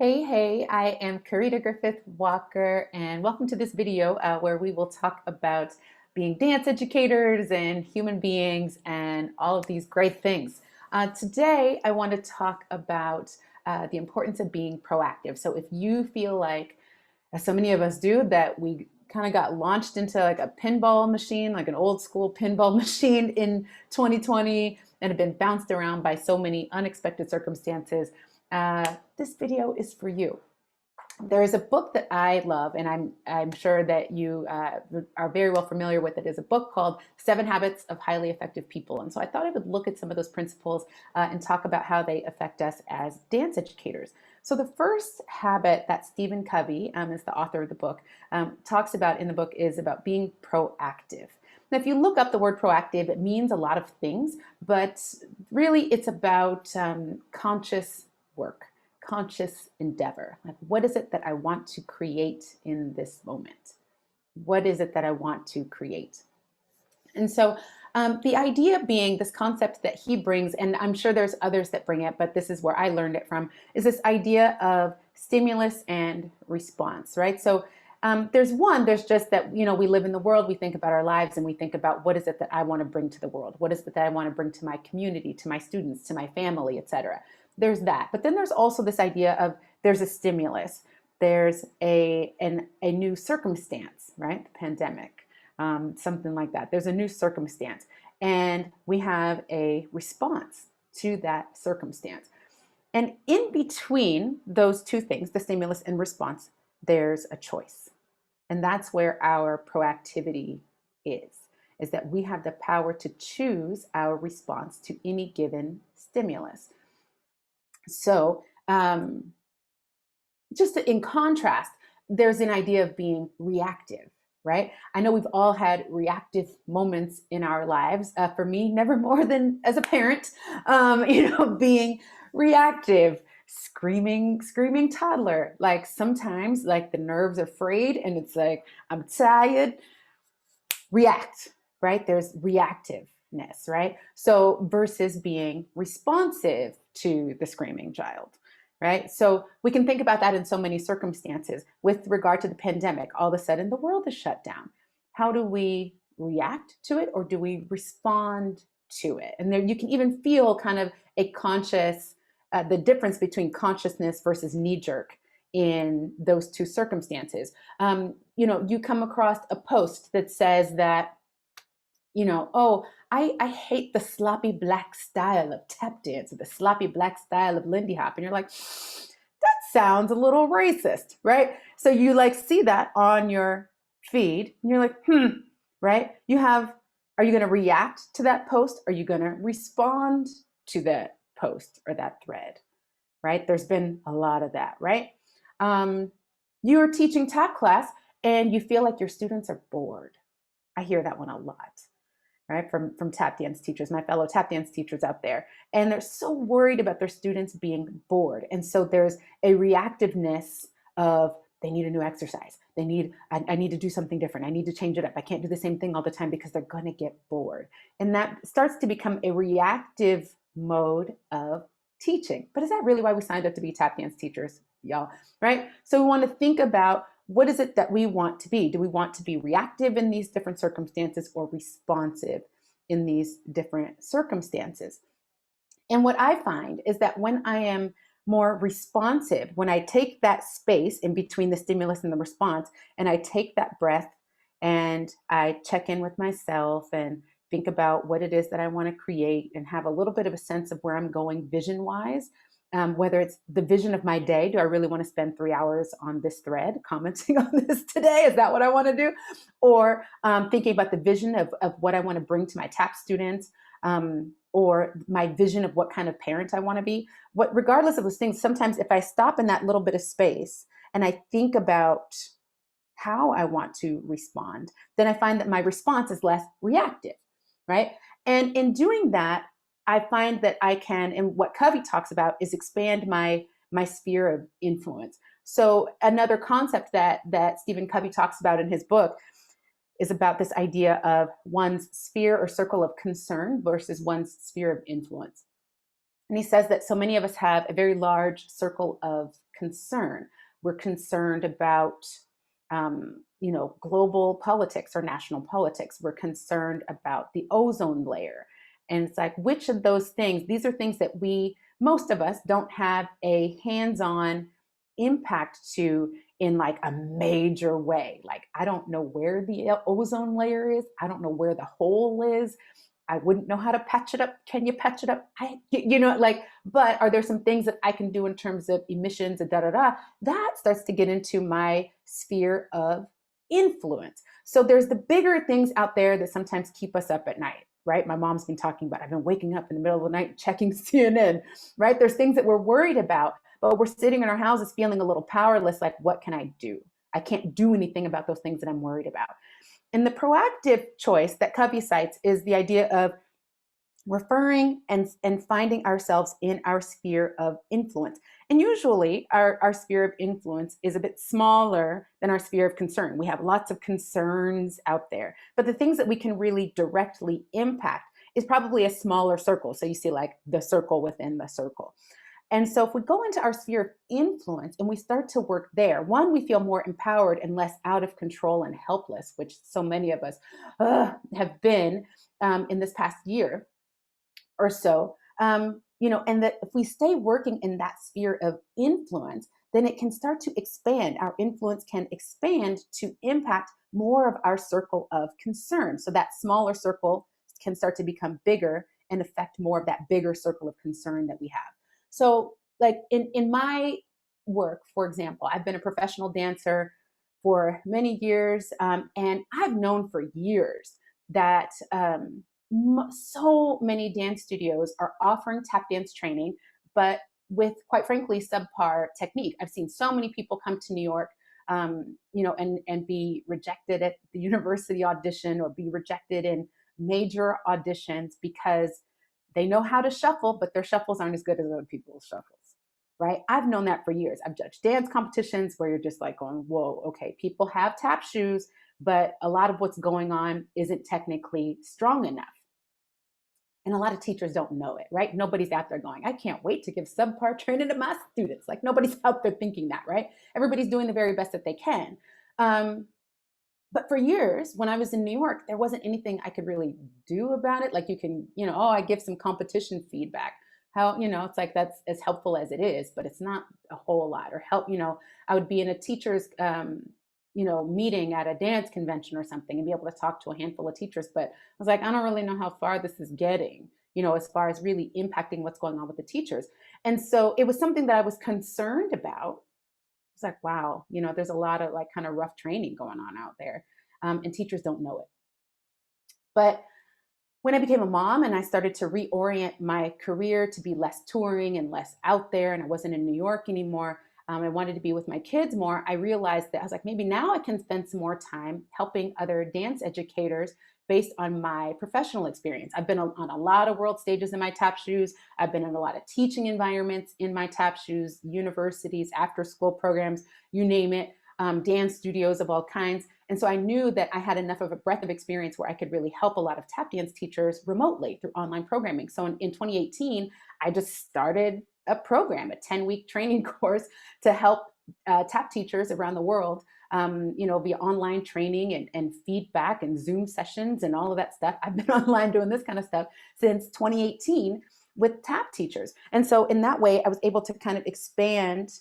Hey, I am Karita Griffith Walker, and welcome to this video where we will talk about being dance educators and human beings and all of these great things. Today, I want to talk about the importance of being proactive. So, if you feel like, as so many of us do, that we kind of got launched into like a pinball machine, like an old school pinball machine in 2020, and have been bounced around by so many unexpected circumstances, this video is for you. There is a book that I love, and I'm sure that you are very well familiar with it. Is a book called Seven Habits of Highly Effective People. And so I thought I would look at some of those principles and talk about how they affect us as dance educators. So the first habit that Stephen Covey, is the author of the book, talks about in the book is about being proactive. Now, if you look up the word proactive, it means a lot of things, but really it's about conscious work, conscious endeavor. Like, what is it that I want to create in this moment? What is it that I want to create? And so the idea being this concept that he brings, and I'm sure there's others that bring it, but this is where I learned it from, is this idea of stimulus and response, right? So there's just that, we live in the world, we think about our lives, and we think about what is it that I want to bring to the world? What is it that I want to bring to my community, to my students, to my family, etc. There's that. But then there's also this idea of there's a stimulus, there's a new circumstance, right? The pandemic, something like that. There's a new circumstance, and we have a response to that circumstance. And in between those two things, the stimulus and response, there's a choice. And that's where our proactivity is that we have the power to choose our response to any given stimulus. So, just in contrast, there's an idea of being reactive, right? I know we've all had reactive moments in our lives. For me, never more than as a parent, being reactive, screaming toddler. Like sometimes, like the nerves are frayed, and it's like I'm tired. React, right? There's reactiveness, right? So versus being responsive to the screaming child, right? So we can think about that in so many circumstances. With regard to the pandemic, all of a sudden the world is shut down. How do we react to it, or do we respond to it? And there you can even feel kind of a conscious, the difference between consciousness versus knee-jerk in those two circumstances. You come across a post that says that, oh, I hate the sloppy black style of tap dance, or the sloppy black style of Lindy Hop. And you're like, that sounds a little racist, right? So you like see that on your feed, and you're like, right? Are you going to react to that post? Are you going to respond to that post or that thread, right? There's been a lot of that, right? You're teaching tap class and you feel like your students are bored. I hear that one a lot, right? From tap dance teachers, my fellow tap dance teachers out there. And they're so worried about their students being bored. And so there's a reactiveness of they need a new exercise. I need to do something different. I need to change it up. I can't do the same thing all the time because they're going to get bored. And that starts to become a reactive mode of teaching. But is that really why we signed up to be tap dance teachers, y'all? Right? So we want to think about, what is it that we want to be? Do we want to be reactive in these different circumstances, or responsive in these different circumstances? And what I find is that when I am more responsive, when I take that space in between the stimulus and the response, and I take that breath and I check in with myself and think about what it is that I want to create, and have a little bit of a sense of where I'm going vision-wise, whether it's the vision of my day. Do I really want to spend 3 hours on this thread commenting on this today? Is that what I want to do? Or thinking about the vision of what I want to bring to my tap students, or my vision of what kind of parent I want to be. Regardless of those things, sometimes if I stop in that little bit of space and I think about how I want to respond, then I find that my response is less reactive, right? And in doing that, I find that I can, and what Covey talks about is expand my sphere of influence. So another concept that Stephen Covey talks about in his book is about this idea of one's sphere or circle of concern versus one's sphere of influence. And he says that so many of us have a very large circle of concern. We're concerned about, global politics or national politics. We're concerned about the ozone layer. And it's like, which of those things, these are things that most of us don't have a hands-on impact to in like a major way. Like, I don't know where the ozone layer is. I don't know where the hole is. I wouldn't know how to patch it up. Can you patch it up? But are there some things that I can do in terms of emissions and da da da? That starts to get into my sphere of influence. So there's the bigger things out there that sometimes keep us up at night, right? My mom's been talking about, I've been waking up in the middle of the night checking CNN, right? There's things that we're worried about, but we're sitting in our houses feeling a little powerless, like, what can I do? I can't do anything about those things that I'm worried about. And the proactive choice that Covey cites is the idea of referring and finding ourselves in our sphere of influence. And usually our sphere of influence is a bit smaller than our sphere of concern. We have lots of concerns out there, but the things that we can really directly impact is probably a smaller circle. So you see like the circle within the circle. And so if we go into our sphere of influence and we start to work there, one, we feel more empowered and less out of control and helpless, which so many of us have been in this past year or so. And that if we stay working in that sphere of influence, then it can start to expand. Our influence can expand to impact more of our circle of concern. So that smaller circle can start to become bigger and affect more of that bigger circle of concern that we have. So like in my work, for example, I've been a professional dancer for many years, and I've known for years that so many dance studios are offering tap dance training, but with, quite frankly, subpar technique. I've seen so many people come to New York, and be rejected at the university audition or be rejected in major auditions because they know how to shuffle, but their shuffles aren't as good as other people's shuffles, right? I've known that for years. I've judged dance competitions where you're just like going, whoa, okay, people have tap shoes, but a lot of what's going on isn't technically strong enough. And a lot of teachers don't know it, right? Nobody's out there going, I can't wait to give subpar training to my students. Like, nobody's out there thinking that, right? Everybody's doing the very best that they can. But for years, when I was in New York, there wasn't anything I could really do about it. Like, you can, I give some competition feedback. How, it's like that's as helpful as it is, but it's not a whole lot. Or help, I would be in a teacher's, meeting at a dance convention or something and be able to talk to a handful of teachers. But I was like, I don't really know how far this is getting, as far as really impacting what's going on with the teachers. And so it was something that I was concerned about. It's like, wow, there's a lot of like kind of rough training going on out there, and teachers don't know it. But when I became a mom and I started to reorient my career to be less touring and less out there, and I wasn't in New York anymore, I wanted to be with my kids more, I realized that I was like, maybe now I can spend some more time helping other dance educators based on my professional experience. I've been on a lot of world stages in my tap shoes. I've been in a lot of teaching environments in my tap shoes, universities, after school programs, you name it, dance studios of all kinds. And so I knew that I had enough of a breadth of experience where I could really help a lot of tap dance teachers remotely through online programming. So in 2018, I just started a program, a 10-week training course to help tap teachers around the world, via online training and feedback and Zoom sessions and all of that stuff. I've been online doing this kind of stuff since 2018 with tap teachers. And so in that way, I was able to kind of expand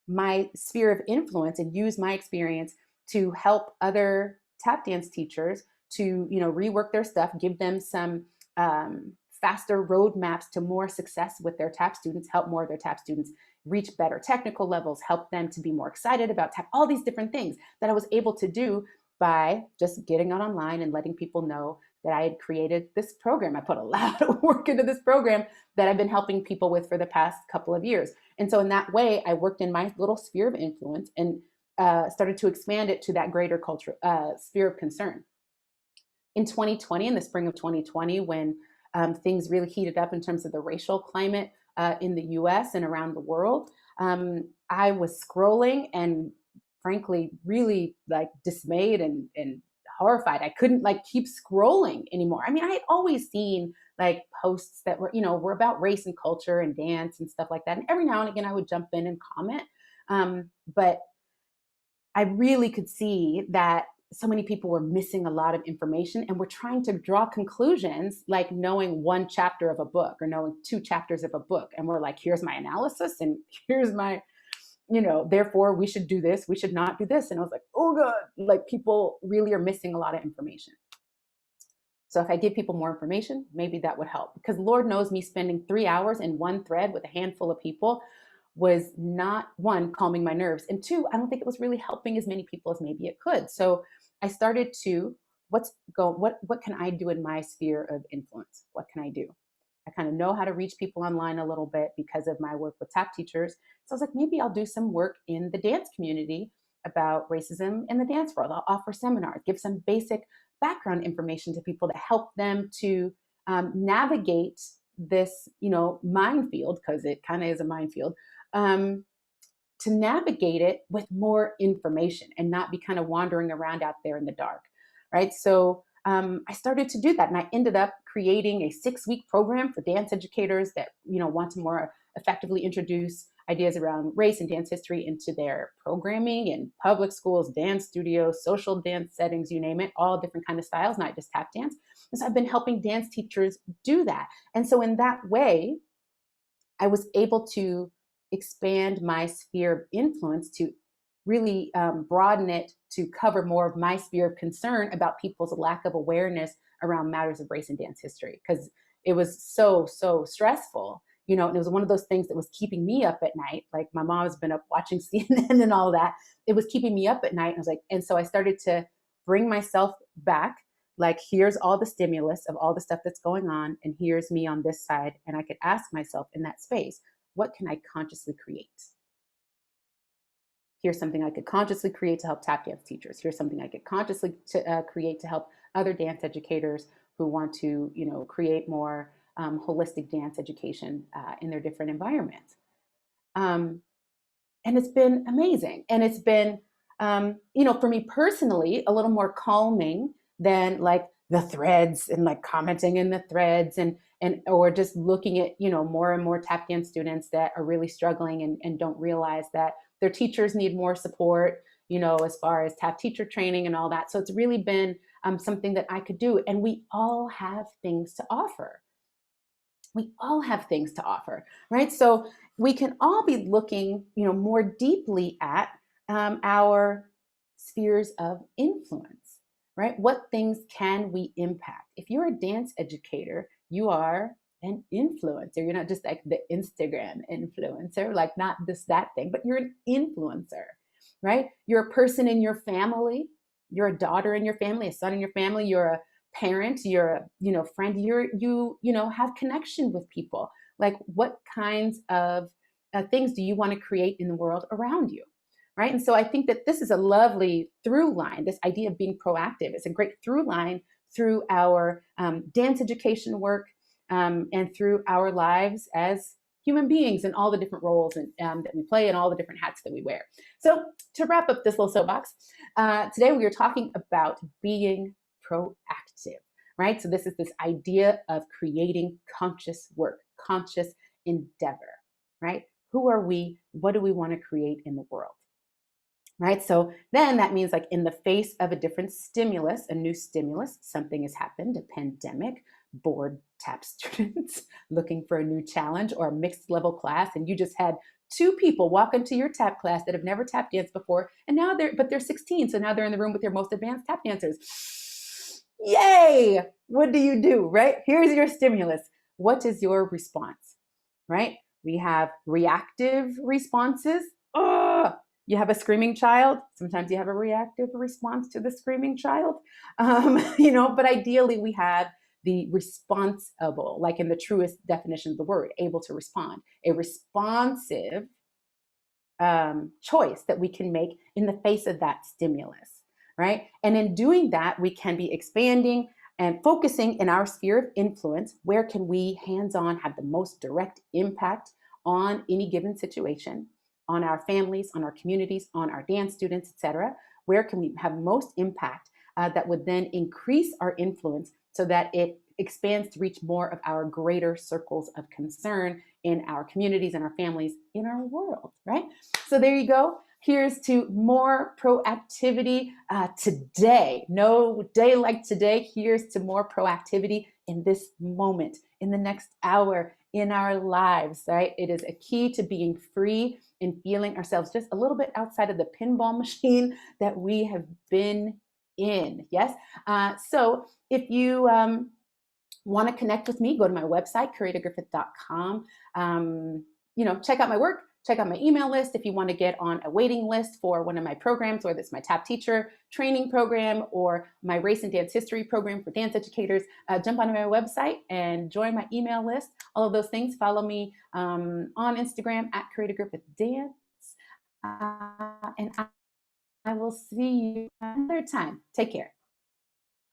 my sphere of influence and use my experience to help other tap dance teachers to, rework their stuff, give them some faster roadmaps to more success with their tap students, help more of their tap students reach better technical levels, help them to be more excited about tap, all these different things that I was able to do by just getting on online and letting people know that I had created this program. I put a lot of work into this program that I've been helping people with for the past couple of years. And so in that way, I worked in my little sphere of influence and started to expand it to that greater culture sphere of concern. In 2020, in the spring of 2020, when things really heated up in terms of the racial climate in the US and around the world, I was scrolling and frankly, really like dismayed and horrified. I couldn't like keep scrolling anymore. I mean, I had always seen like posts that were about race and culture and dance and stuff like that. And every now and again I would jump in and comment. But I really could see that so many people were missing a lot of information and were trying to draw conclusions like knowing one chapter of a book or knowing two chapters of a book. And we're like, here's my analysis and here's my, therefore we should do this, we should not do this. And I was like, oh God, like people really are missing a lot of information. So if I give people more information, maybe that would help. Because Lord knows me spending 3 hours in one thread with a handful of people was not, one, calming my nerves, and two, I don't think it was really helping as many people as maybe it could. So I started to, what can I do in my sphere of influence? What can I do? I kind of know how to reach people online a little bit because of my work with tap teachers. So I was like, maybe I'll do some work in the dance community about racism in the dance world. I'll offer seminars, give some basic background information to people to help them to navigate this, minefield, because it kind of is a minefield, to navigate it with more information and not be kind of wandering around out there in the dark, right? So I started to do that, and I ended up creating a 6-week program for dance educators that want to more effectively introduce ideas around race and dance history into their programming in public schools, dance studios, social dance settings, you name it, all different kind of styles, not just tap dance. And so I've been helping dance teachers do that. And so in that way, I was able to expand my sphere of influence to really broaden it to cover more of my sphere of concern about people's lack of awareness around matters of race and dance history, because it was so stressful, and it was one of those things that was keeping me up at night. Like my mom has been up watching CNN and all that. It was keeping me up at night. And I was like, and so I started to bring myself back. Like, here's all the stimulus of all the stuff that's going on, and here's me on this side. And I could ask myself in that space, what can I consciously create? Here's something I could consciously create to help tap dance teachers. Here's something I could consciously create to help other dance educators who want to, create more holistic dance education in their different environments. And it's been amazing. And it's been, for me personally, a little more calming than like the threads and like commenting in the threads and or just looking at, more and more tap dance students that are really struggling and don't realize that their teachers need more support, as far as tap teacher training and all that. So it's really been something that I could do. And we all have things to offer. We all have things to offer, right? So we can all be looking, more deeply at our spheres of influence, right? What things can we impact? If you're a dance educator, you are an influencer. You're not just like the Instagram influencer, like not this, that thing, but you're an influencer, right? You're a person in your family. You're a daughter in your family, a son in your family. You're a parent, you're a friend, you have connection with people. Like, what kinds of things do you want to create in the world around you, right? And so I think that this is a lovely through line. This idea of being proactive is a great through line through our dance education work and through our lives as human beings and all the different roles that we play and all the different hats that we wear. So to wrap up this little soapbox, today we are talking about being proactive, right? So this is this idea of creating conscious work, conscious endeavor, right? Who are we? What do we want to create in the world? Right? So then that means, like, in the face of a different stimulus, a new stimulus, something has happened, a pandemic, bored tap students looking for a new challenge, or a mixed level class, and you just had 2 people walk into your tap class that have never tap danced before, and now they're 16, so now they're in the room with your most advanced tap dancers. Yay! What do you do, right? Here's your stimulus. What is your response, right? We have reactive responses. Oh, you have a screaming child. Sometimes you have a reactive response to the screaming child, but ideally we have the responsible, like in the truest definition of the word, able to respond, a responsive choice that we can make in the face of that stimulus, right? And in doing that, we can be expanding and focusing in our sphere of influence. Where can we hands-on have the most direct impact on any given situation, on our families, on our communities, on our dance students, etc.? Where can we have most impact that would then increase our influence so that it expands to reach more of our greater circles of concern in our communities and our families, in our world, right? So there you go. Here's to more proactivity today. No day like today. Here's to more proactivity in this moment, in the next hour, in our lives, right? It is a key to being free and feeling ourselves just a little bit outside of the pinball machine that we have been in. Yes. So if you want to connect with me, go to my website, curatorgriffith.com. Check out my work, check out my email list if you want to get on a waiting list for one of my programs, whether it's my Tap Teacher training program or my race and dance history program for dance educators. Jump onto my website and join my email list. All of those things. Follow me on Instagram at curatorgriffithdance. And I will see you another time. Take care.